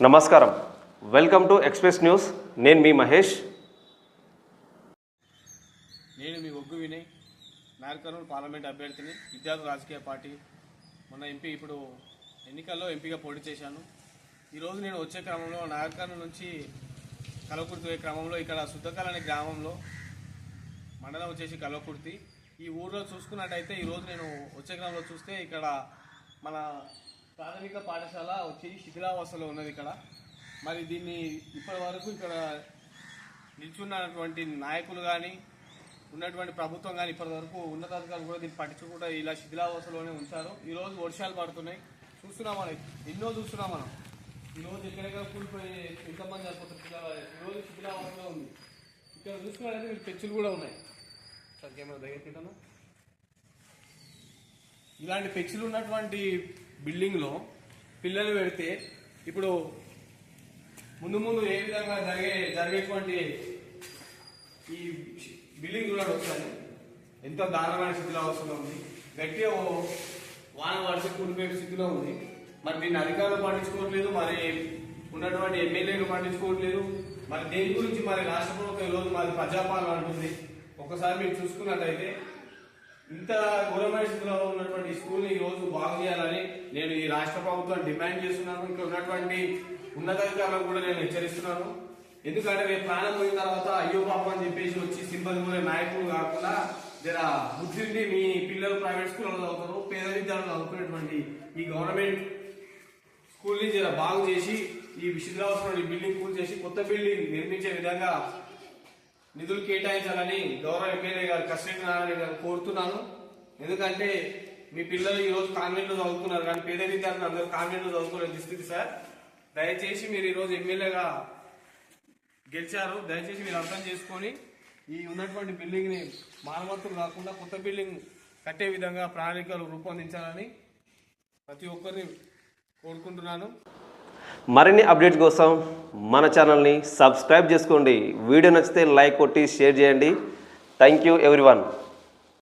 నమస్కారం, welcome to express news. నేను మీ మహేష్. నేను మీ ఒగ్గు వినయ్, నార్కర్నూలు పార్లమెంట్ అభ్యర్థిని, విద్యార్థి రాజకీయ పార్టీ. మొన్న ఇప్పుడు ఎన్నికల్లో ఎంపీగా పోటీ చేశాను. ఈరోజు నేను వచ్చే క్రమంలో నార్కర్నూలు నుంచి కల్వకుర్తి పోయే క్రమంలో ఇక్కడ సుద్దకల్ అనే గ్రామంలో, మండలం వచ్చేసి కల్వకుర్తి, ఈ ఊర్లో చూసుకున్నట్టయితే ఈరోజు నేను వచ్చే క్రమంలో చూస్తే ఇక్కడ మన ప్రాథమిక పాఠశాల వచ్చి శిథిలావస్థలో ఉన్నది. ఇక్కడ మరి దీన్ని ఇప్పటి వరకు ఇక్కడ నిల్చున్నటువంటి నాయకులు కానీ ఉన్నటువంటి ప్రభుత్వం కానీ ఇప్పటి వరకు ఉన్నతాధికారులు కూడా దీన్ని పట్టించుకుంటూ ఇలా శిథిలావస్థలోనే ఉంచారు. ఈరోజు వర్షాలు పడుతున్నాయి, చూస్తున్నాం మనం, ఎన్నో చూస్తున్నాం మనం. ఈరోజు ఎక్కడెక్కడ కూలిపోయి ఎంతమంది చనిపోతున్నారు. ఈరోజు శిథిలావస్థలో ఉంది. ఇక్కడ చూసుకున్నట్లయితే వీళ్ళు పెచ్చులు కూడా ఉన్నాయి. సార్ కెమెరా దగ్గర తింటాను. ఇలాంటి పెచ్చులు ఉన్నటువంటి బిల్డింగ్లో పిల్లలు పెడితే ఇప్పుడు ముందు ముందు ఏ విధంగా జరిగేటువంటి ఈ బిల్డింగ్ కూడా వచ్చాయి. ఎంతో దారుణమైన స్థితిలో అవసరం ఉంది. గట్టిగా వాన వర్షం కూలిపోయే స్థితిలో ఉంది. మరి దీన్ని అధికారులు పట్టించుకోవట్లేదు, మరి ఉన్నటువంటి ఎమ్మెల్యేలు పట్టించుకోవట్లేదు. మరి దేని గురించి మరి రాష్ట్ర ప్రభుత్వం ఈరోజు మరి ప్రజాపాలన అంటుంది. ఒకసారి మీరు చూసుకున్నట్టయితే ఇంత ఘోరమైన స్థితిలో ఉన్నటువంటి స్కూల్ని ఈరోజు బాగు చేయాలని నేను ఈ రాష్ట్ర ప్రభుత్వాన్ని డిమాండ్ చేస్తున్నాను. ఇక్కడ ఉన్నటువంటి ఉన్నతాధికారులకు కూడా నేను హెచ్చరిస్తున్నాను. ఎందుకంటే రేపు ప్రాణం పోయిన తర్వాత అయ్యో పాపం అని చెప్పేసి వచ్చి సింపతి పోయే నాయకులు కాకుండా జర బుద్ధిని మీ పిల్లలు ప్రైవేట్ స్కూల్లో చదువుతారు, పేద విద్యార్థులు చదువుకునేటువంటి ఈ గవర్నమెంట్ స్కూల్ని జర బాగు చేసి ఈ శిథిలావస్థలో బిల్డింగ్ కూల్ చేసి కొత్త బిల్డింగ్ నిర్మించే విధంగా నిధులు కేటాయించాలని గౌరవ ఎమ్మెల్యే గారు కసిరెడ్డి నారాయణ గారు కోరుతున్నాను. ఎందుకంటే మీ పిల్లలు ఈరోజు కాన్వెంట్లో చదువుతున్నారు, కానీ పేద విద్యార్థులు అందరూ కాన్వెంట్లో చదువుకునే దుస్థితి సార్. దయచేసి మీరు ఈరోజు ఎమ్మెల్యేగా గెలిచారు, దయచేసి మీరు అర్థం చేసుకొని ఈ ఉన్నటువంటి బిల్డింగ్ని మరమ్మతులు కాకుండా కొత్త బిల్డింగ్ కట్టే విధంగా ప్రణాళికలు రూపొందించాలని ప్రతి ఒక్కరిని కోరుకుంటున్నాను. మరిన్ని అప్డేట్స్ కోసం మన ఛానల్ని సబ్స్క్రైబ్ చేసుకోండి. వీడియో నచ్చితే లైక్ కొట్టి షేర్ చేయండి. Thank you everyone.